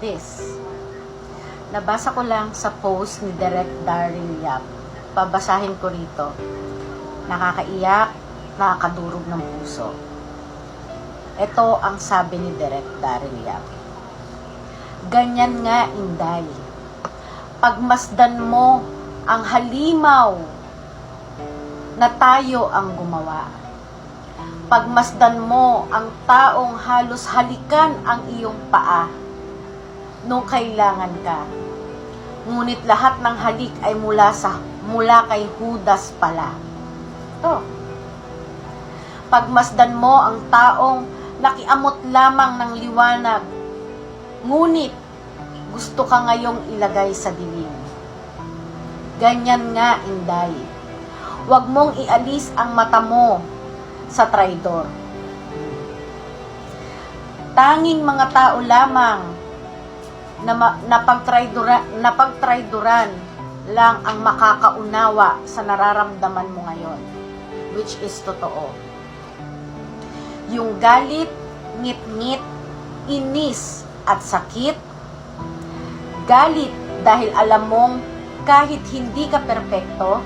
this. Nabasa ko lang sa post ni Direk Daryl Yap. Pabasahin ko rito. Nakakaiyak, nakakadurog ng puso. Ito ang sabi ni Direk Daryl Yap. Ganyan nga, Inday. Pagmasdan mo ang halimaw na tayo ang gumawa. Pagmasdan mo ang taong halos halikan ang iyong paa nung kailangan ka. Ngunit lahat ng halik ay mula kay Judas pala. Ito. Pagmasdan mo ang taong nakiamot lamang ng liwanag, ngunit gusto ka ngayong ilagay sa dilim. Ganyan nga, Inday. Huwag mong ialis ang mata mo sa traidor. Tanging mga tao lamang na pagtraidoran lang ang makakaunawa sa nararamdaman mo ngayon, which is totoo. Yung galit, ngit-ngit, inis at sakit. Galit dahil alam mong kahit hindi ka perpekto,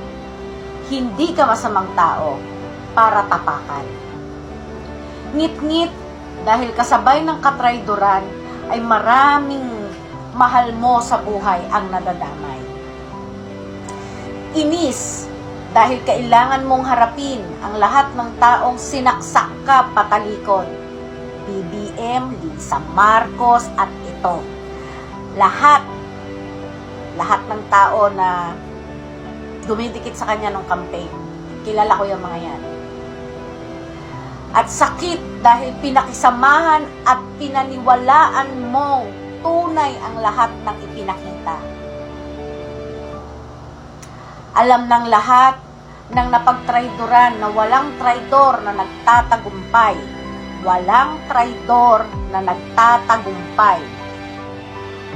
hindi ka masamang tao para tapakan. Ngit-ngit dahil kasabay ng katraidoran ay maraming mahal mo sa buhay ang nadadamay. Inis dahil kailangan mong harapin ang lahat ng taong sinaksak ka patalikod. BBM, Lisa Marcos at ito. Lahat ng tao na dumidikit sa kanya ng campaign. Kilala ko yung mga yan. At sakit dahil pinakisamahan at pinaniwalaan mong tunay ang lahat ng ipinakita. Alam ng lahat ng napagtraidoran na walang traidor na nagtatagumpay. Walang traidor na nagtatagumpay.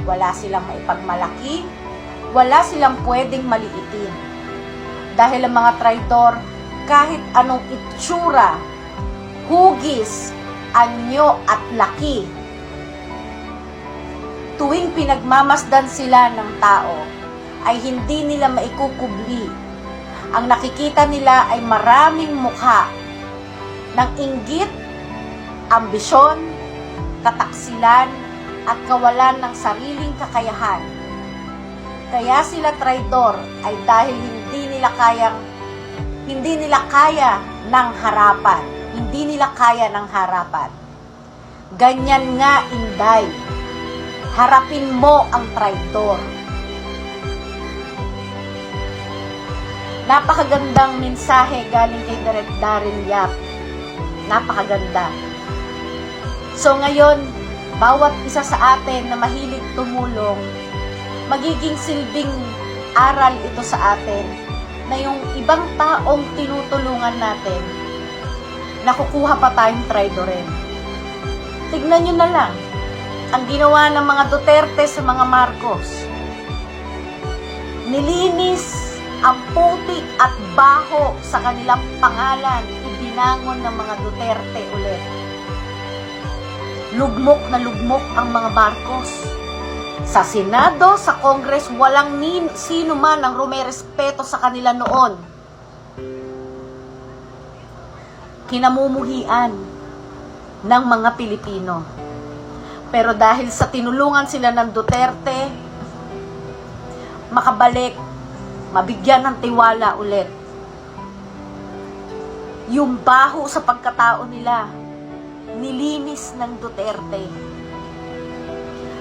Wala silang maipagmalaki, wala silang pwedeng maliitin. Dahil ang mga traidor, kahit anong itsura, hugis, anyo at laki, tuwing pinagmamasdan sila ng tao, ay hindi nila maikukubli. Ang nakikita nila ay maraming mukha ng inggit, ambisyon, kataksilan, at kawalan ng sariling kakayahan. Kaya sila traidor ay dahil hindi nila kaya ng harapan. Hindi nila kaya ng harapan. Ganyan nga, Inday. Harapin mo ang traidor. Napakagandang mensahe galing kay Direk Daryl Yap. Napakaganda. So ngayon, bawat isa sa atin na mahilig tumulong, magiging silbing aral ito sa atin na yung ibang taong tinutulungan natin, nakukuha pa tayong traidorin. Tignan nyo na lang ang ginawa ng mga Duterte sa mga Marcos. Nilinis ang putik at baho sa kanilang pangalan, ibinangon ng mga Duterte ulit. Lugmok na lugmok ang mga Marcos. Sa Senado, sa Congress, walang sino man ang rumerespeto sa kanila noon. Kinamumuhian ng mga Pilipino. Pero dahil sa tinulungan sila ng Duterte, makabalik, mabigyan ng tiwala ulit. Yung baho sa pagkatao nila, nilinis ng Duterte.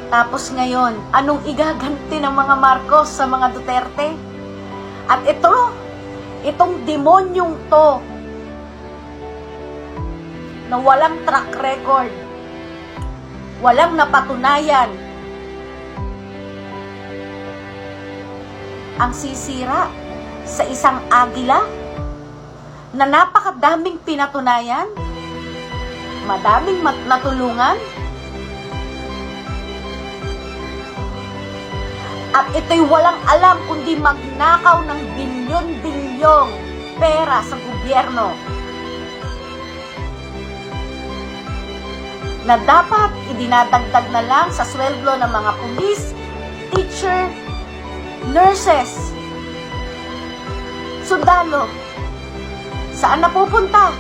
Tapos ngayon, anong igaganti ng mga Marcos sa mga Duterte? At itong demonyong to, na walang track record, walang napatunayan, ang sisira sa isang agila na napakadaming pinatunayan, madaming natulungan, at ito'y walang alam kundi magnakaw ng bilyon-bilyong pera sa gobyerno. na dapat idinadagdag na lang sa sweldo ng mga pulis, teacher, nurses, sundalo. Saan napupunta?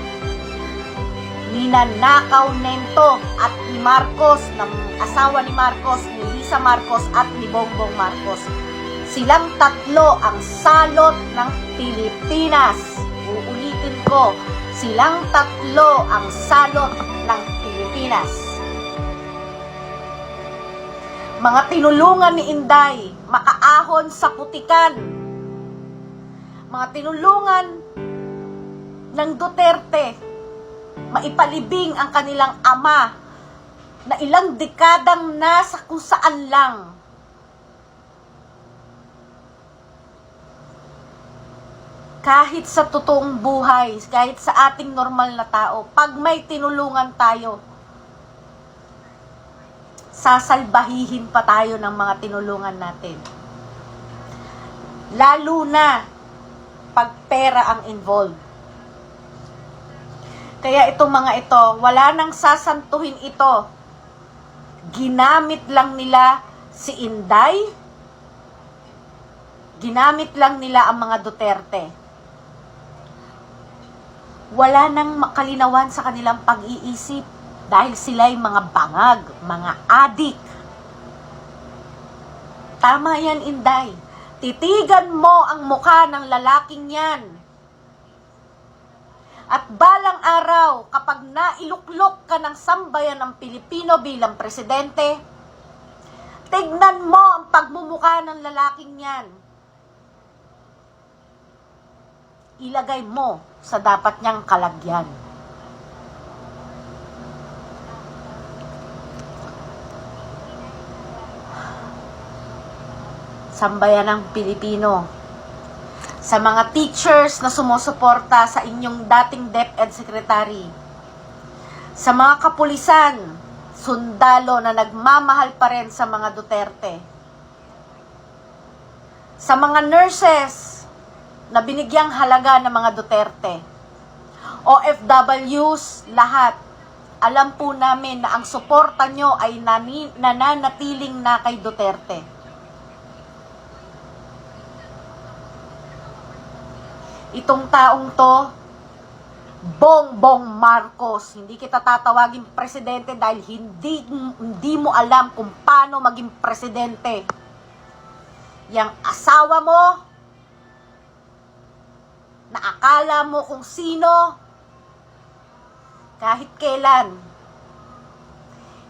Ninanakaw nento at ni Marcos, ng asawa ni Marcos, ni Lisa Marcos at ni Bongbong Marcos. Silang tatlo ang salot ng Pilipinas. Uulitin ko, silang tatlo ang salot ng Pilipinas. Mga tinulungan ni Inday, makaahon sa putikan. Mga tinulungan ng Duterte, maipalibing ang kanilang ama na ilang dekadang nasa kung saan lang. Kahit sa totoong buhay, kahit sa ating normal na tao, pag may tinulungan tayo, sasalbahihin pa tayo ng mga tinulungan natin. Lalo na pag pera ang involved. Kaya itong mga ito, wala nang sasantuhin ito. Ginamit lang nila si Inday. Ginamit lang nila ang mga Duterte. Wala nang makalinawan sa kanilang pag-iisip dahil sila'y mga bangag, mga adik. Tama yan, Inday. Titigan mo ang mukha ng lalaking yan. At balang araw, kapag nailuklok ka ng sambayan ng Pilipino bilang presidente, tignan mo ang pagmumukha ng lalaking yan. Ilagay mo sa dapat niyang kalagyan. Sambayan ng Pilipino, sa mga teachers na sumusuporta sa inyong dating DepEd Secretary, sa mga kapulisan, sundalo na nagmamahal pa rin sa mga Duterte, sa mga nurses na binigyang halaga ng mga Duterte, OFWs, lahat, alam po namin na ang suporta nyo ay nananatiling na kay Duterte. Itong taong to, Bongbong Marcos, hindi kita tatawagin presidente dahil hindi mo alam kung paano maging presidente. Yang asawa mo, na akala mo kung sino, kahit kailan,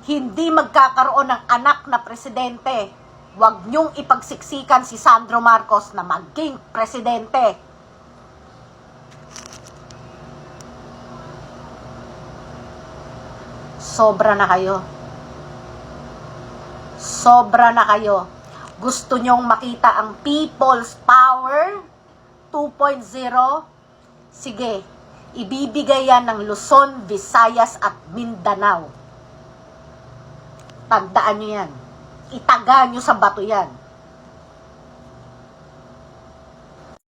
hindi magkakaroon ng anak na presidente. Huwag niyong ipagsiksikan si Sandro Marcos na maging presidente. Sobra na kayo. Sobra na kayo. Gusto nyong makita ang People's Power 2.0? Sige, ibibigay yan ng Luzon, Visayas at Mindanao. Tandaan nyo yan. Itaga nyo sa bato yan.